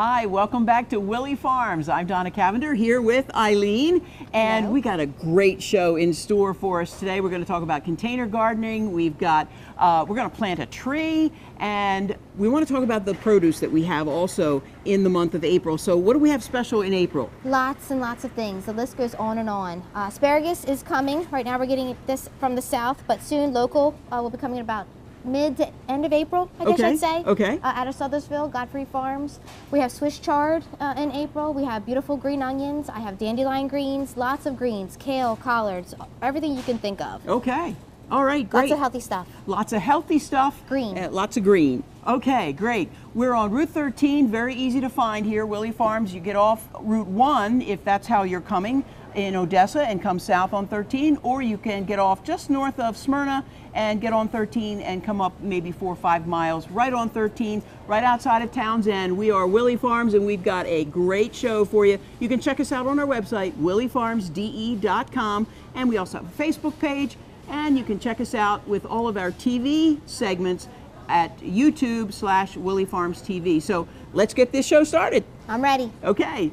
Hi, welcome back to Willey Farms. I'm Donna Cavender here with Eileen, and Hello. we got a great show in store for us today. We're going to talk about container gardening. We're going to plant a tree, and we want to talk about the produce that we have also in the month of April. So what do we have special in April? Lots and lots of things. The list goes on and on. Asparagus is coming. Right now we're getting this from the south, but soon local will be coming about mid to end of April, I guess I'd say. Okay. Out of Sothersville, Godfrey Farms. We have Swiss chard in April. We have beautiful green onions. I have dandelion greens, lots of greens, kale, collards, everything you can think of. Okay. All right, great. Lots of healthy stuff. Lots of healthy stuff. Green. Lots of green. Okay, great. We're on Route 13, very easy to find here, Willey Farms. You get off Route 1 if that's how you're coming in Odessa and come south on 13, or you can get off just north of Smyrna and get on 13 and come up maybe 4 or 5 miles right on 13, right outside of Townsend. We are Willey Farms, and we've got a great show for you. You can check us out on our website, willeyfarmsde.com, and we also have a Facebook page, and you can check us out with all of our TV segments at YouTube/Willey Farms TV. So let's get this show started. I'm ready. Okay.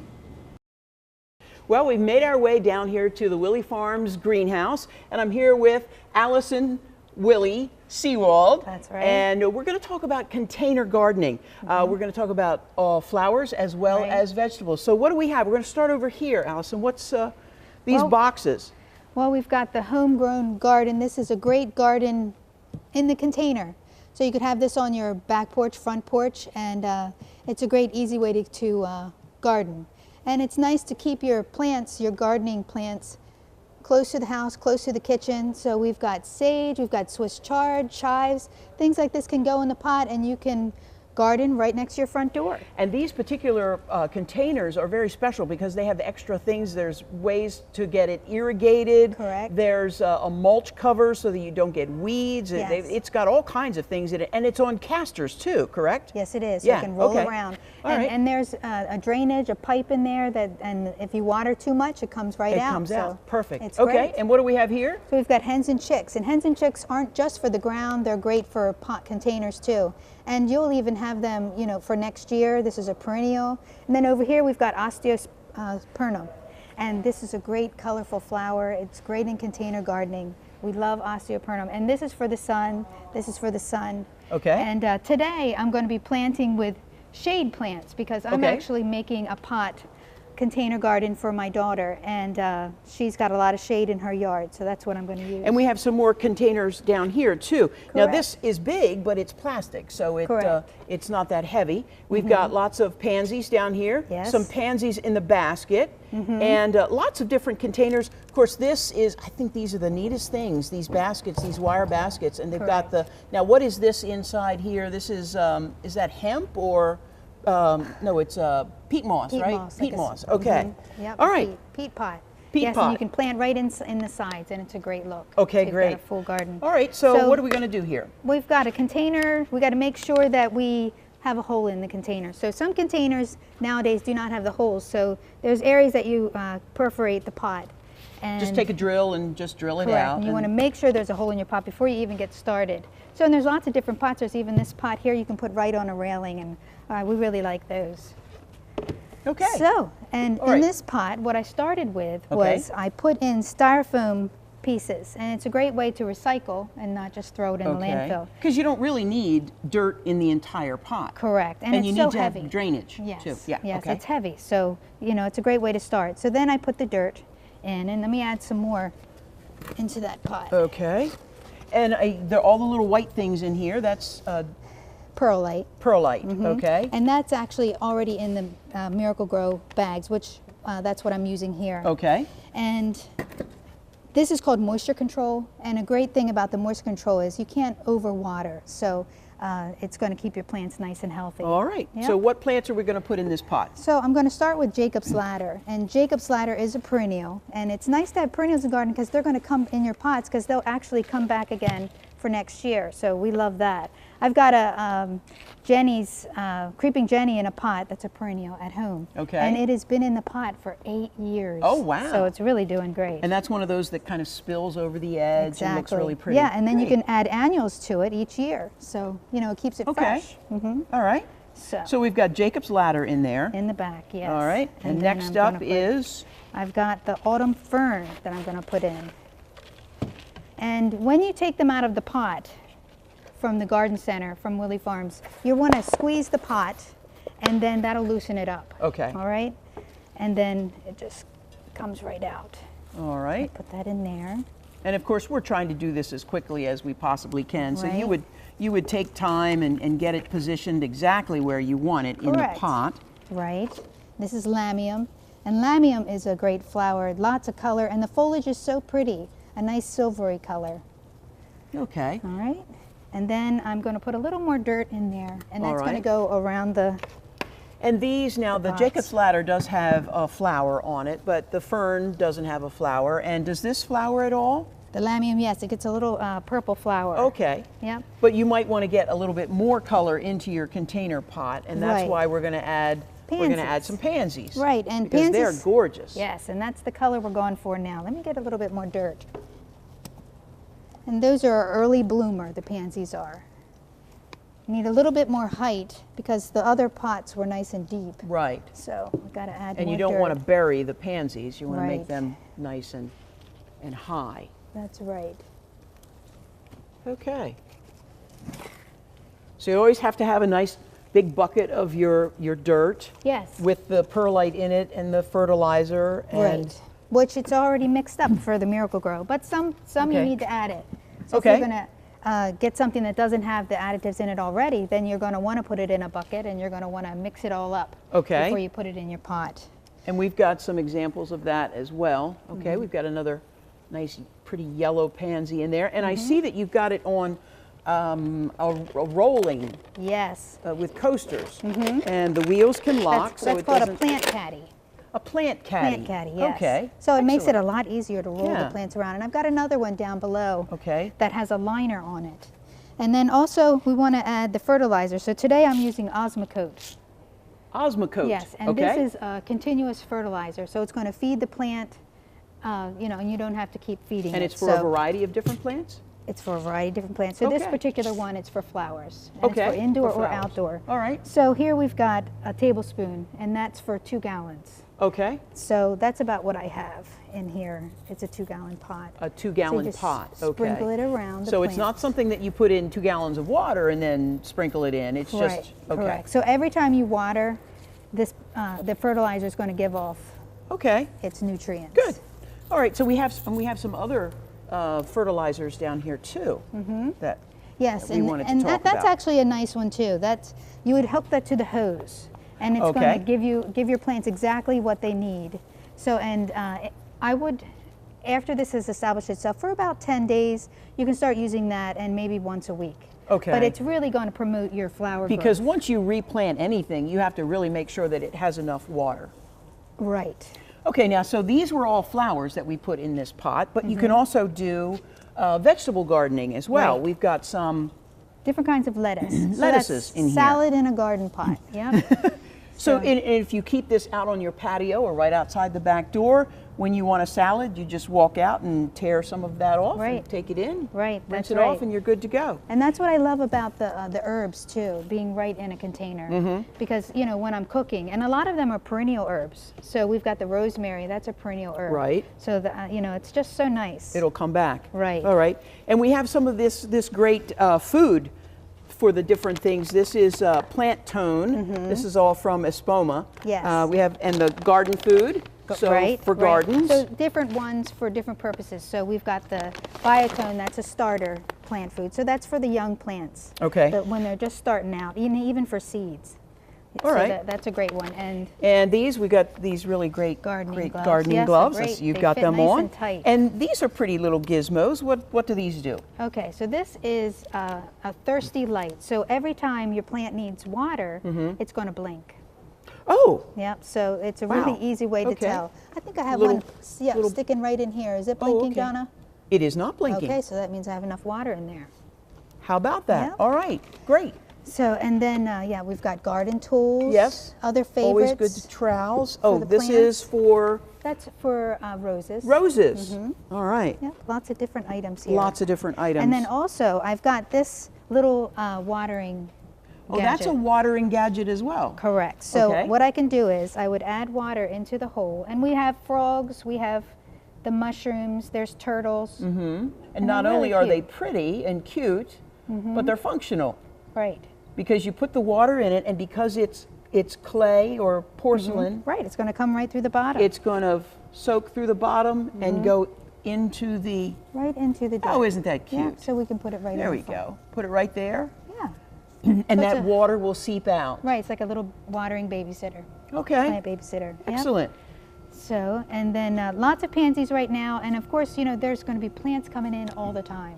Well, we've made our way down here to the Willey Farms greenhouse, and I'm here with Allison Willey Seawald. That's right. And we're going to talk about container gardening. We're going to talk about flowers as well as vegetables. So what do we have? We're going to start over here, Allison. What's these boxes? Well, we've got the homegrown garden. This is a great garden in the container. So you could have this on your back porch, front porch, and it's a great, easy way to garden. And it's nice to keep your plants, your gardening plants, close to the house, close to the kitchen. So we've got sage, we've got Swiss chard, chives, things like this can go in the pot, and you can garden right next to your front door. And these particular containers are very special because they have extra things. There's ways to get it irrigated. Correct. There's a mulch cover so that you don't get weeds. Yes. It's got all kinds of things in it, and it's on casters too, correct? Yes, it is. Yeah, You can roll okay. around. All and, right. and there's a drainage, a pipe in there that, and if you water too much, it comes right out. It comes out. So Perfect. It's Okay, great. and what do we have here? So we've got hens and chicks, and hens and chicks aren't just for the ground, they're great for pot containers too. And you'll even have them, you know, for next year. This is a perennial. And then over here we've got osteospermum. And this is a great colorful flower. It's great in container gardening. We love osteospermum. And this is for the sun. This is for the sun. Okay. And today I'm going to be planting with shade plants because I'm actually making a pot container garden for my daughter, and she's got a lot of shade in her yard, so that's what I'm going to use. And we have some more containers down here too. Now Correct. this is big, but it's plastic, so it's not that heavy. We've got lots of pansies down here, Yes. some pansies in the basket, and lots of different containers. Of course, this is, I think these are the neatest things, these baskets, these wire baskets, and they've got the, now what is this inside here? This is that hemp or? No, it's peat moss, Peat right? moss, Peat like moss. Okay. Yep, All right. Peat pot. Peat yes, pot. and you can plant right in the sides, and it's a great look. Okay, So you've great. got a full garden. All right. So what are we going to do here? We've got a container. We got to make sure that we have a hole in the container. So some containers nowadays do not have the holes. So there's areas that you perforate the pot. And Just take a drill and just drill it correct, out. and you want to make sure there's a hole in your pot before you even get started. So and there's lots of different pots. There's even this pot here you can put right on a railing, and we really like those. Okay. So, and All in right. this pot, what I started with was I put in styrofoam pieces, and it's a great way to recycle and not just throw it in the landfill. Because you don't really need dirt in the entire pot. Correct, and And it's you so need to heavy. have drainage Yes, too. Yeah. yes, Okay. it's heavy, so you know it's a great way to start. So then I put the dirt in, and let me add some more into that pot. Okay. And there are all the little white things in here. That's Perlite. perlite. Okay. And that's actually already in the Miracle Grow bags, which that's what I'm using here. Okay. And this is called moisture control, and a great thing about the moisture control is you can't overwater, so it's going to keep your plants nice and healthy. All right. Yep. So what plants are we going to put in this pot? So I'm going to start with Jacob's Ladder, and Jacob's Ladder is a perennial, and it's nice to have perennials in the garden because they're going to come in your pots because they'll actually come back again for next year, so we love that. I've got a Jenny's Creeping Jenny in a pot that's a perennial at home. Okay. And it has been in the pot for 8 years. Oh, wow. So it's really doing great. And that's one of those that kind of spills over the edge and looks really pretty. Yeah, and then you Great. can add annuals to it each year. So, you know, it keeps it Okay. fresh. All right. So we've got Jacob's ladder in there. In the back, yes. All right. And then next I'm up gonna is? I've got the autumn fern that I'm going to put in. And when you take them out of the pot from the garden center, from Willey Farms, you want to squeeze the pot, and then that'll loosen it up. Okay. All right? And then it just comes right out. All right. Put that in there. And of course, we're trying to do this as quickly as we possibly can. So Right. you would take time and get it positioned exactly where you want it in the Correct. pot. Right. This is lamium. And lamium is a great flower, lots of color, and the foliage is so pretty, a nice silvery color. Okay. All right. And then I'm going to put a little more dirt in there, and All that's going to right. go around the. And these now, the pots. Jacob's ladder does have a flower on it, but the fern doesn't have a flower. And does this flower at all? The lamium, yes, it gets a little purple flower. Okay. Yep. But you might want to get a little bit more color into your container pot, and that's Right. why we're going to add Pansies. some pansies. Right, and because they're pansies- gorgeous. Yes, and that's the color we're going for now. Let me get a little bit more dirt. And those are our early bloomer, the pansies are. You need a little bit more height because the other pots were nice and deep. Right. So we've got to add And more you don't dirt. want to bury the pansies. You want to make Right. them nice and high. That's right. Okay. So you always have to have a nice big bucket of your dirt Yes. with the perlite in it and the fertilizer. And Right. Which it's already mixed up for the Miracle Grow, but some you Okay. need to add it. So Okay. if you're going to get something that doesn't have the additives in it already, then you're going to want to put it in a bucket and you're going to want to mix it all up Okay. before you put it in your pot. And we've got some examples of that as well. Okay, Mm-hmm. we've got another nice, pretty yellow pansy in there. And Mm-hmm. I see that you've got it on a rolling Yes. with coasters. And the wheels can lock. That's, so that's it called a doesn't- plant caddy. A plant caddy. Plant caddy, yes. Okay. So it makes it a excellent. lot easier to roll Yeah. the plants around. And I've got another one down below Okay. that has a liner on it. And then also we want to add the fertilizer. So today I'm using Osmocote. Osmocote. Yes, and okay. this is a continuous fertilizer. So it's going to feed the plant, and you don't have to keep feeding And it. it's for a So variety of different plants? it's for a variety of different plants. So this Okay. particular one, it's for flowers. And Okay, It's for indoor for or flowers. outdoor. All right. So here we've got a tablespoon, and that's for 2 gallons. Okay. So that's about what I have in here. It's a 2-gallon pot. A 2-gallon just pot. Okay. sprinkle it around the So it's plant. not something that you put in 2 gallons of water and then sprinkle it in. It's Right, just okay. correct. So every time you water, this the fertilizer is going to give off Okay. its nutrients. Good. All right. So we have some other fertilizers down here too. That Yes, that we wanted to and talk that's about. actually a nice one too. That's you would hook that to the hose, and it's Okay. going to give your plants exactly what they need. So, and I would, after this has established itself for about 10 days, you can start using that, and maybe once a week. Okay. But it's really going to promote your flower because growth. once you replant anything, you have to really make sure that it has enough water. Right. Okay, now, so these were all flowers that we put in this pot, but you Mm-hmm. can also do vegetable gardening as well. Right. We've got some, Different kinds of lettuce. So Lettuces that's in here. salad in a garden pot. Yeah. so if you keep this out on your patio or right outside the back door, when you want a salad, you just walk out and tear some of that off Right. and take it in, Right, rinse that's it right. off, and you're good to go. And that's what I love about the herbs too, being right in a container. Mm-hmm. Because when I'm cooking, and a lot of them are perennial herbs. So we've got the rosemary, that's a perennial herb. Right. So it's just so nice. It'll come back. Right. All right. And we have some of this great food for the different things. This is plant tone. This is all from Espoma. Mm-hmm. Yes. We have, and the garden food. So right, for right. gardens. So different ones for different purposes. So we've got the biotone, that's a starter plant food. So that's for the young plants. Okay. But when they're just starting out, even for seeds. All so right. that's a great one. And We got these really great Gardening gloves. gardening Yes, gloves. they're great. You've They got fit them nice on. and tight. And these are pretty little gizmos. What do these do? okay, so this is a thirsty light. So every time your plant needs water, Mm-hmm. it's going to blink. Oh, Yep, so it's a Wow. really easy way to Okay. tell. I think I have Little- one little- sticking right in here. Is it Oh, blinking, okay. Donna? it is not blinking. Okay, so that means I have enough water in there. How about that? Yeah. All right, great. So, and then, we've got garden tools. Yes. Other Always favorites. good trowels. Oh, the this plants. is for That's for roses. roses. All right. Yep, lots of different items here. Lots of different items. And then also, I've got this little watering Oh, that's a watering gadget as well. Correct. So Okay. what I can do is I would add water into the hole, and we have frogs, we have the mushrooms, there's turtles. And they're not really only are they cute. pretty and cute, but they're functional Right. because you put the water in it, and because it's clay or porcelain, Right, it's going to come right through the bottom. it's going to soak through the bottom and go into the. right into the dirt. Oh, isn't that Yeah, cute? so we can put it right There in we the front. go. Put it right there, Yeah. and Puts that a- water will seep out. Right, it's like a little watering babysitter, Okay. plant babysitter. Yep. Excellent. So, and then lots of pansies right now, and of course, you know, there's going to be plants coming in all the time.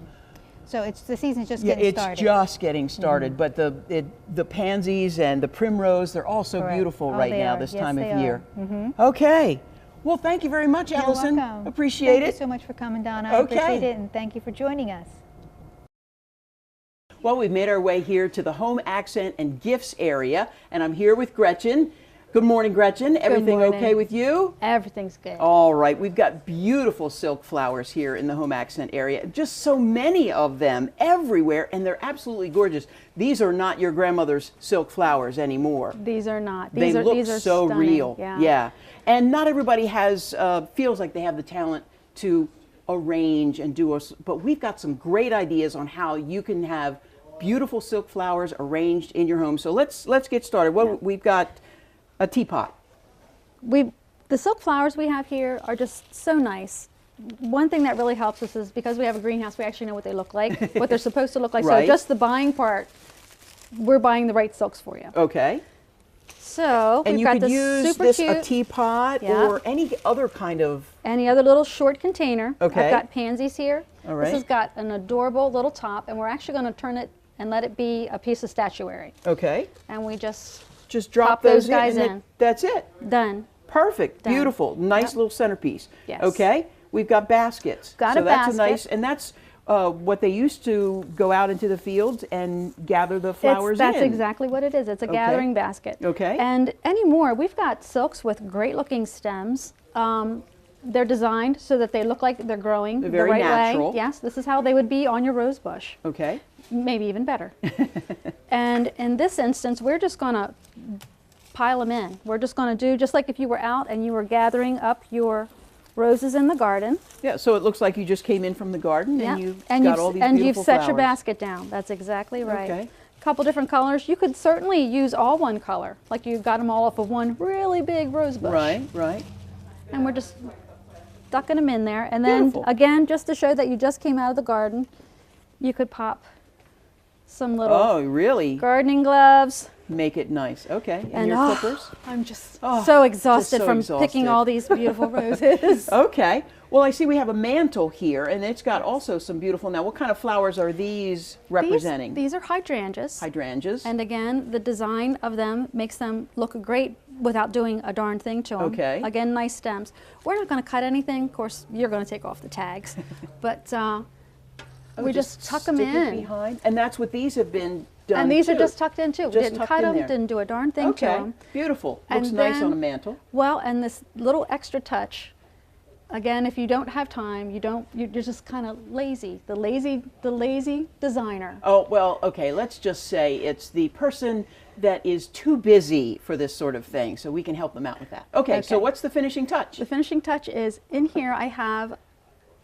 So the season's just Yeah, getting it's started. just getting started, but the pansies and the primrose, they're all so Correct. beautiful Oh, right they now are. this Yes, time they of are. year. Okay. Well, thank you very much, You're Allison. welcome. Appreciate Thank it. you so much for coming, Donna. I Okay. appreciate it, and thank you for joining us. Well, we've made our way here to the home accent and gifts area, and I'm here with Gretchen. Good morning, Gretchen. Everything morning. okay with you? Everything's good. All right, we've got beautiful silk flowers here in the home accent area. Just so many of them everywhere, and they're absolutely gorgeous. These are not your grandmother's silk flowers anymore. These are not. They These are look these are so stunning. real. Yeah. And not everybody has feels like they have the talent to arrange and do us, but we've got some great ideas on how you can have beautiful silk flowers arranged in your home. So let's get started. Well, we've got a teapot. The silk flowers we have here are just so nice. One thing that really helps us is because we have a greenhouse, we actually know what they look like, what they're supposed to look like. Right. So just the buying part, we're buying the right silks for you. Okay. So And we've you got could this use super this cute, a teapot Yeah. or any other kind of. any other little short container. Okay. I've got pansies here. All right. This has got an adorable little top, and we're actually going to turn it and let it be a piece of statuary. Okay. And we just Just drop Pop those in guys and in. that's it. done. Perfect. Done. Beautiful. Nice Yep. little centerpiece. Yes. Okay. We've got baskets. Got so a that's basket. a nice, and that's what they used to go out into the fields and gather the flowers That's in. exactly what it is. It's a gathering basket. Okay. And anymore, we've got silks with great looking stems. They're designed so that they look like they're growing They're the very right natural. way. Yes, this is how they would be on your rose bush. Okay. Maybe even better. And in this instance, we're just going to pile them in. We're just going to do, just like if you were out and you were gathering up your roses in the garden. Yeah. So it looks like you just came in from the garden Yeah. and you've and got you've, all these and beautiful you've set flowers. your basket down. That's exactly right. Okay. Couple different colors. You could certainly use all one color, like you got them all off of one really big rose bush. Right. Right. And we're just ducking them in there. And then Beautiful. again, just to show that you just came out of the garden, you could pop some little Oh, really? gardening gloves. Make it nice. Okay. And, And your oh, clippers. I'm just Oh, so exhausted so from exhausted. picking all these beautiful roses. Okay. Well, I see we have a mantle here, and it's got also some beautiful. Now, what kind of flowers are these representing? These are hydrangeas. Hydrangeas. And again, the design of them makes them look great without doing a darn thing to them. Okay. Again, nice stems. We're not going to cut anything. Of course, you're going to take off the tags. But we just tuck them stick it in. behind, and that's what these have been done. And these are too. just tucked in too. We Just didn't tucked cut in them, there. didn't do a darn thing to Okay. them. Beautiful. And Looks nice on a then- mantle. Well, and this little extra touch. Again, if you don't have time, you're just kind of lazy. The lazy designer. Oh, well, okay, let's just say it's the person that is too busy for this sort of thing, so we can help them out with that. Okay, so Okay. what's the finishing touch? The finishing touch is in here. I have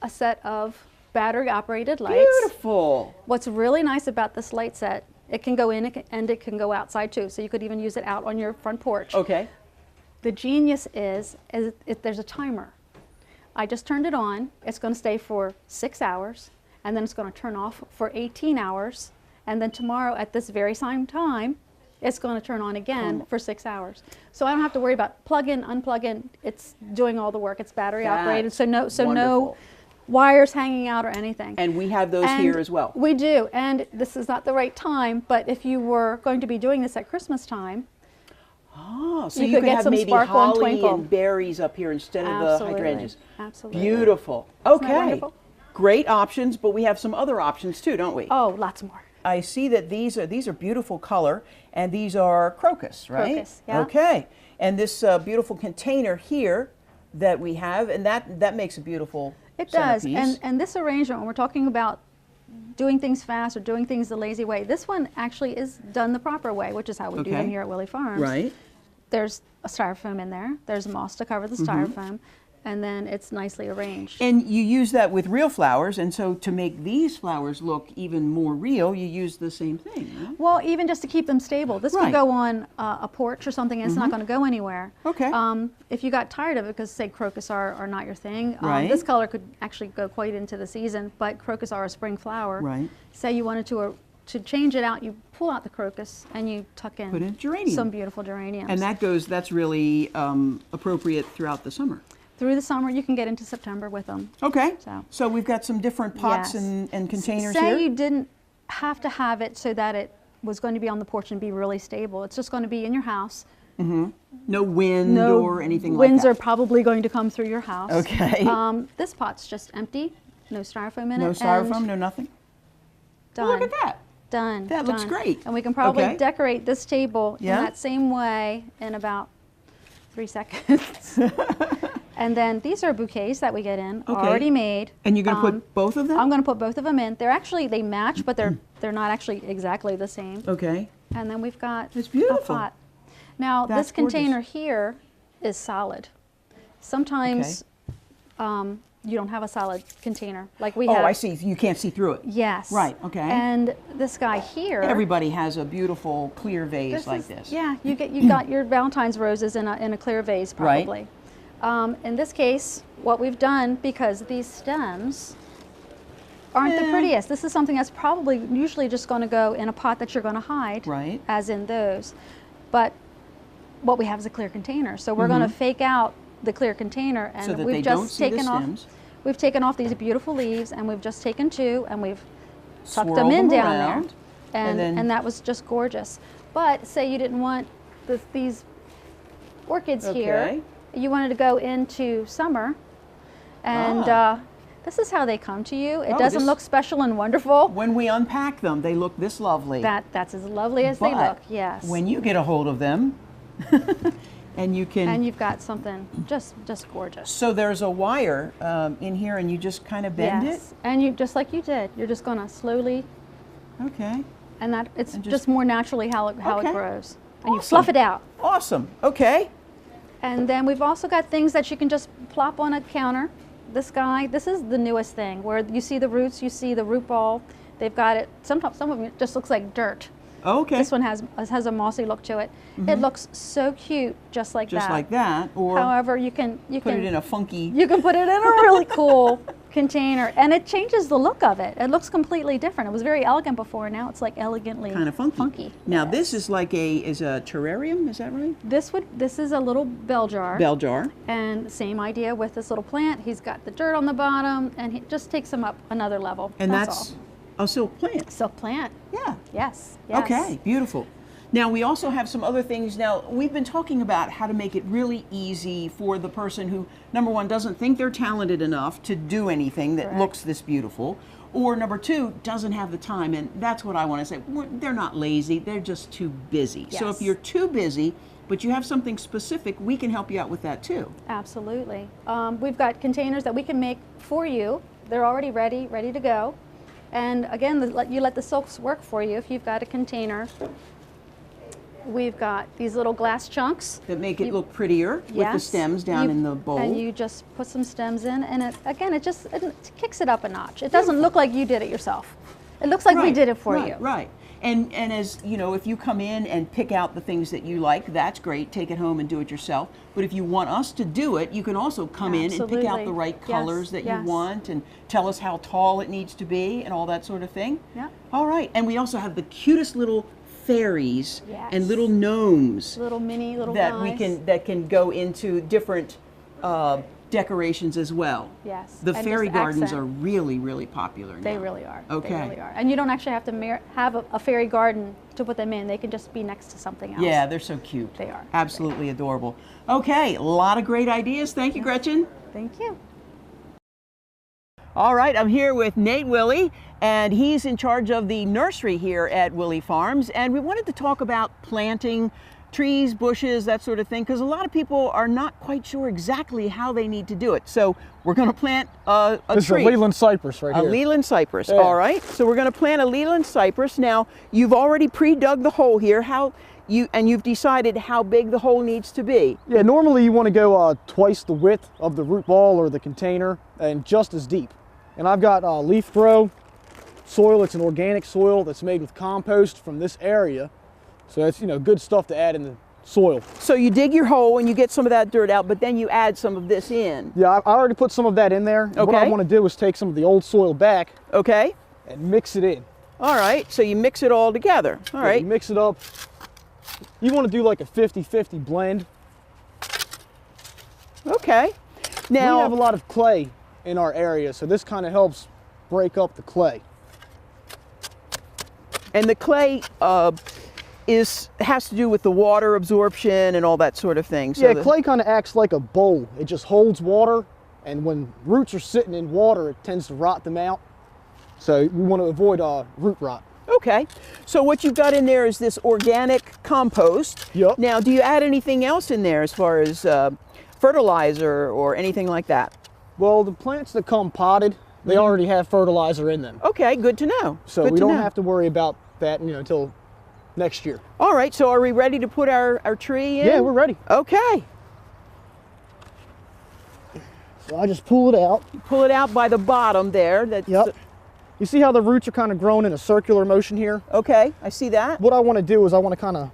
a set of battery-operated lights. Beautiful. What's really nice about this light set, it can go in and it can go outside too. So you could even use it out on your front porch. Okay. The genius is there's a timer. I just turned it on. It's going to stay for 6 hours, and then it's going to turn off for 18 hours, and then tomorrow at this very same time, it's going to turn on again for 6 hours. So I don't have to worry about plug in, unplug in. It's doing all the work. It's battery operated, so no wonderful. wires hanging out or anything. And we have those And here as well. We do, and this is not the right time, but if you were going to be doing this at Christmas time, Oh, so you you could could get have some maybe sparkle and holly twinkle. and berries up here instead of the Absolutely. hydrangeas. Absolutely. Beautiful. Isn't that Okay. wonderful? Great options, but we have some other options too, don't we? Oh, lots more. I see that these are beautiful color, and these are crocus, right? Crocus, yeah. Okay. And this beautiful container here that we have, and that makes a beautiful It does, centerpiece. and this arrangement, when we're talking about doing things fast or doing things the lazy way. This one actually is done the proper way, which is how we do them here at Willey Farms. Right. There's a styrofoam in there. There's moss to cover the styrofoam. And then it's nicely arranged. And you use that with real flowers, and so to make these flowers look even more real, you use the same thing, right? Well, even just to keep them stable. This could go on a porch or something, and it's not going to go anywhere. Okay. If you got tired of it, because say crocus are not your thing, Right. this color could actually go quite into the season, but crocus are a spring flower. Right. Say you wanted to change it out, you pull out the crocus and you tuck in Put in geranium. some beautiful geraniums. And that's really appropriate throughout the summer. Through the summer, you can get into September with them. Okay. So, So we've got some different pots Yes. and containers say here. you didn't have to have it so that it was going to be on the porch and be really stable. It's just going to be in your house. No wind or anything like winds that. are probably going to come through your house. Okay. This pot's just empty, no styrofoam in No it. styrofoam, and no nothing. done. Oh, look at that. Done. That looks done. great. And we can probably Okay. decorate this table Yeah. in that same way in about 3 seconds. And then these are bouquets that we get in, Okay. already made. And you're going to put both of them? I'm going to put both of them in. They match, but they're not actually exactly the same. Okay. And then we've got It's beautiful. a pot. Now That's this container here is solid. Sometimes you don't have a solid container like we have. Oh, I see. You can't see through it. Yes. Right, okay. And this guy here. Everybody has a beautiful clear vase like this. Yeah, you got your Valentine's roses in a clear vase Right. probably. In this case, what we've done, because these stems aren't the prettiest, this is something that's probably usually just going to go in a pot that you're going to hide, Right. as in those. But what we have is a clear container, so we're going to fake out the clear container, and So that we've they just don't see the taken off. stems. We've taken off these beautiful leaves, and we've just taken 2, and we've tucked Swirl them in them down around, there, and then- and that was just gorgeous. But say you didn't want these orchids here, Okay. you wanted to go into summer, and this is how they come to you. It Oh, doesn't this- look special and wonderful. When we unpack them, they look this lovely. That's as lovely as they But look. Yes. when you get a hold of them, and you can... and you've got something just gorgeous. So there's a wire in here, and you just kind of bend Yes. And you just like you did, you're just going to slowly, it? Okay. and that it's And just, just- more naturally how it Okay. grows. And you Awesome. fluff it out. Awesome. Okay. And then we've also got things that you can just plop on a counter. This is the newest thing, where you see the roots, you see the root ball. They've got it, sometimes some of it just looks like dirt. Okay. This one has a mossy look to it. It looks so cute, just like just that. like that, or However, you can put it in a funky... you can put it in a really cool container, and it changes the look of it. It looks completely different. It was very elegant before. Now it's like elegantly kind of funky. Now this is like a terrarium, is that right? This is a little bell jar. Bell jar. And same idea with this little plant. He's got the dirt on the bottom, and he just takes him up another level. And that's all. a silk plant. Silk plant. Yeah. Yes. Yes. Okay, beautiful. Now we also have some other things. Now we've been talking about how to make it really easy for the person who, number one, doesn't think they're talented enough to do anything that Correct. looks this beautiful, or number two, doesn't have the time. And that's what I want to say. They're not lazy, they're just too busy. So if Yes. you're too busy, but you have something specific, we can help you out with that too. Absolutely. We've got containers that we can make for you. They're already ready to go. And again, you let the silks work for you if you've got a container. We've got these little glass chunks. That make it look prettier with the Yes. stems down in the bowl. And you just put some stems in, and it kicks it up a notch. It doesn't look like you did it yourself. It looks like we Right, did it for right, you. Right. And as you know, if you come in and pick out the things that you like, that's great. Take it home and do it yourself. But if you want us to do it, you can also come in and pick out Absolutely. the right Yes, colors that yes. you want, and tell us how tall it needs to be and all that sort of thing. Yeah. All right. And we also have the cutest little fairies Yes. and little gnomes Little little that guys. that can go into different decorations as well. Yes. The and fairy just gardens accent. are really, really popular now. They really are. Okay. They really are. And you don't actually have to have a fairy garden to put them in. They can just be next to something else. Yeah, they're so cute. They are. Absolutely adorable. Okay, a lot of great ideas. Thank you, Gretchen. Thank you. All right, I'm here with Nate Willey, and he's in charge of the nursery here at Willey Farms. And we wanted to talk about planting trees, bushes, that sort of thing, because a lot of people are not quite sure exactly how they need to do it. So we're going to plant a This tree. is a Leland cypress right A here. Leland cypress, Yeah. all right. So we're going to plant a Leland cypress. Now, you've already pre-dug the hole here. You've decided how big the hole needs to be. Yeah, normally you want to go twice the width of the root ball or the container and just as deep. And I've got leaf grow soil. It's an organic soil that's made with compost from this area. So that's, good stuff to add in the soil. So you dig your hole and you get some of that dirt out, but then you add some of this in. Yeah, I already put some of that in there. And what I Okay. want to do is take some of the old soil back Okay? and mix it in. All right, so you mix it all together. All Yeah, right. you mix it up. You want to do like a 50-50 blend. Okay. We Now, have a lot of clay in our area, so this kind of helps break up the clay. and the clay has to do with the water absorption and all that sort of thing. So Yeah, the- clay kind of acts like a bowl. It just holds water, and when roots are sitting in water, it tends to rot them out. So we want to avoid root rot. Okay, so what you've got in there is this organic compost. Yup. Now, do you add anything else in there as far as fertilizer or anything like that? Well, the plants that come potted, they already have fertilizer in them. Okay, good to know. So Good we to don't know. have to worry about that, until next year. All right, so are we ready to put our tree in? Yeah, we're ready. Okay. So I just pull it out. Pull it out by the bottom there. That's, Yep. You see how the roots are kind of growing in a circular motion here? Okay, I see that. What I want to do is I want to kind of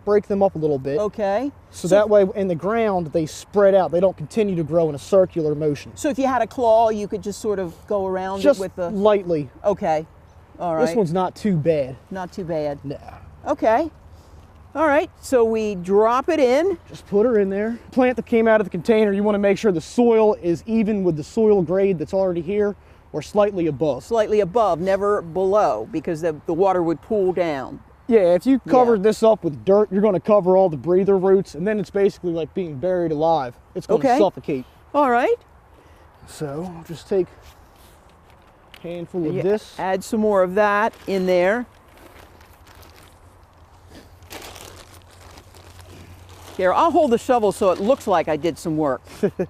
break them up a little bit. Okay. So that way in the ground they spread out. They don't continue to grow in a circular motion. So if you had a claw, you could just sort of go around Just it with the... lightly. Okay. All right. This one's not too bad. Not too bad. Nah. Okay. All right, so we drop it in. Just put her in there. Plant that came out of the container, you want to make sure the soil is even with the soil grade that's already here or slightly above. Slightly above, never below, because the water would pool down. Yeah, if you covered Yeah. this up with dirt, you're going to cover all the breather roots, and then it's basically like being buried alive. It's going Okay. to suffocate. All right. So I'll just take a handful of You this. Add some more of that in there. Here, I'll hold the shovel so it looks like I did some work. Put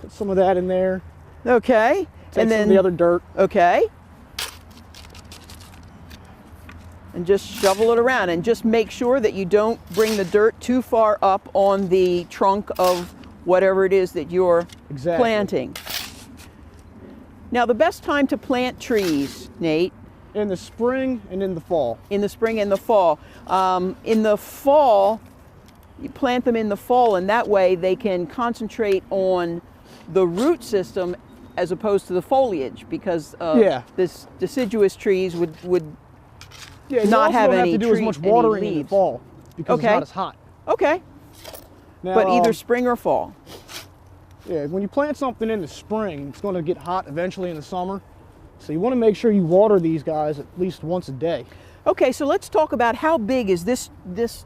some of that in there. Okay. Take and some then of the other dirt. Okay. And just shovel it around and just make sure that you don't bring the dirt too far up on the trunk of whatever it is that you're Exactly. planting. Now, the best time to plant trees, Nate, In the spring and in the fall. in the spring and the fall. In the fall, you plant them in the fall, and that way they can concentrate on the root system as opposed to the foliage, because Yeah. this deciduous trees would Yeah, you not also have don't any have to do as tree- much any watering in the leaves. fall because Okay. it's not as hot. okay, Now, but either spring or fall. yeah, when you plant something in the spring, it's going to get hot eventually in the summer. So you want to make sure you water these guys at least once a day. Okay, so let's talk about how big is this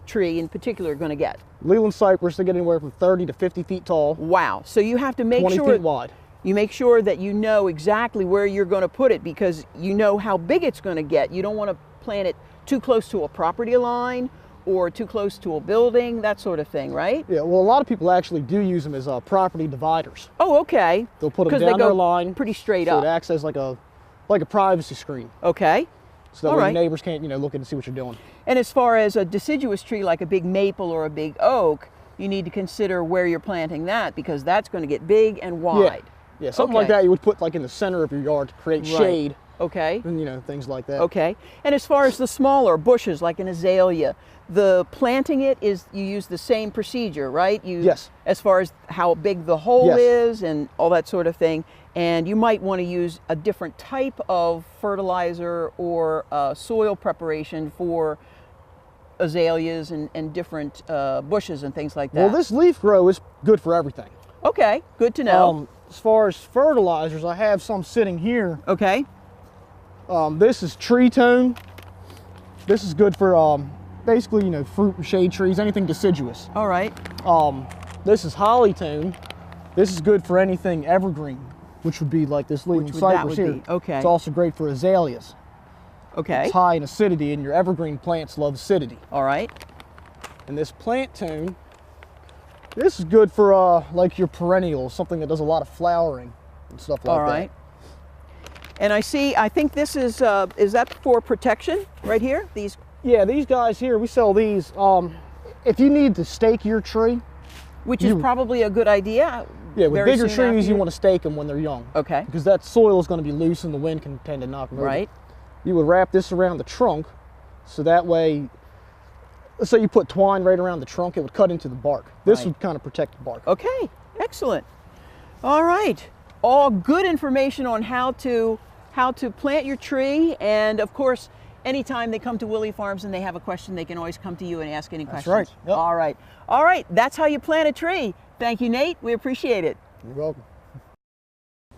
tree in particular going to get? Leland cypress, they get anywhere from 30 to 50 feet tall, Wow. So you have to make 20 sure feet wide. you make sure that you know exactly where you're going to put it, because you know how big it's going to get. You don't want to plant it too close to a property line or too close to a building, that sort of thing, right? Yeah, well, a lot of people actually do use them as property dividers. Oh, okay. They'll put them 'Cause they down their go line pretty straight so up. it acts as like a privacy screen, Okay. so that All way right. your neighbors can't look in and see what you're doing. And as far as a deciduous tree like a big maple or a big oak, you need to consider where you're planting that, because that's going to get big and wide. Yeah, something like Okay. that you would put like in the center of your yard to create Right. shade Okay. and things like that. Okay. And as far as the smaller bushes like an azalea, the planting it is, you use the same procedure, right? Yes. As far as how big the hole Yes. is and all that sort of thing. And you might want to use a different type of fertilizer or soil preparation for azaleas and different bushes and things like that. Well, this leaf grow is good for everything. Okay, good to know. As far as fertilizers, I have some sitting here. Okay. This is tree tone. This is good for basically fruit and shade trees, anything deciduous. All right. This is holly tone. This is good for anything evergreen, which would be like this Leland Which would that cypress would here. be, okay. It's also great for azaleas. Okay. It's high in acidity, and your evergreen plants love acidity. All right. And this plant tone, this is good for like your perennials, something that does a lot of flowering and stuff like All right. And I think this is that for protection right here? These? Yeah, these guys here, we sell these. If you need to stake your tree. Which is probably a good idea. Yeah, with very bigger soon trees, after you want to stake them when they're young. Okay. Because that soil is going to be loose and the wind can tend to knock them over. Right. You would wrap this around the trunk, so that way, let's say you put twine right around the trunk, it would cut into the bark. This Right. would kind of protect the bark. Okay, excellent. All right, all good information on how to plant your tree, and of course, anytime they come to Willey Farms and they have a question, they can always come to you and ask any questions. right. Yep. All right, that's how you plant a tree. Thank you, Nate. We appreciate it. You're welcome.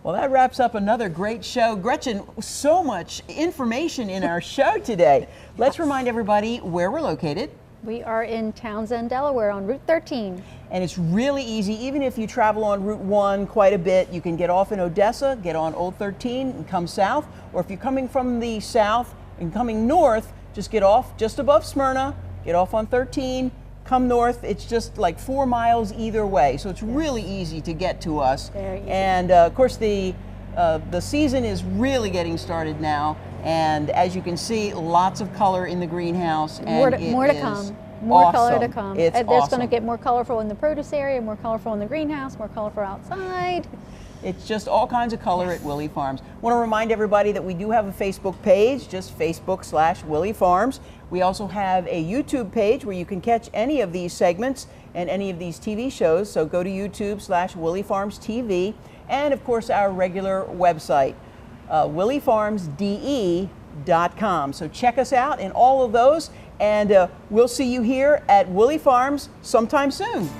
Well, that wraps up another great show. Gretchen, so much information in our show today. Let's remind everybody where we're located. We are in Townsend, Delaware on Route 13. And it's really easy. Even if you travel on Route 1 quite a bit, you can get off in Odessa, get on Old 13 and come south. Or if you're coming from the south and coming north, just get off just above Smyrna, get off on 13, come north. It's just like 4 miles either way. So it's really easy to get to us. Very easy. And of course, the season is really getting started now. And as you can see, lots of color in the greenhouse. More And to come. More color to come. It's There's awesome. going to get more colorful in the produce area, more colorful in the greenhouse, more colorful outside. It's just all kinds of color at Willey Farms. Want to remind everybody that we do have a Facebook page, just Facebook/Willey Farms. We also have a YouTube page where you can catch any of these segments and any of these TV shows. So go to YouTube/Willey Farms TV, and of course our regular website, willeyfarmsde.com. So check us out in all of those, and we'll see you here at Willey Farms sometime soon.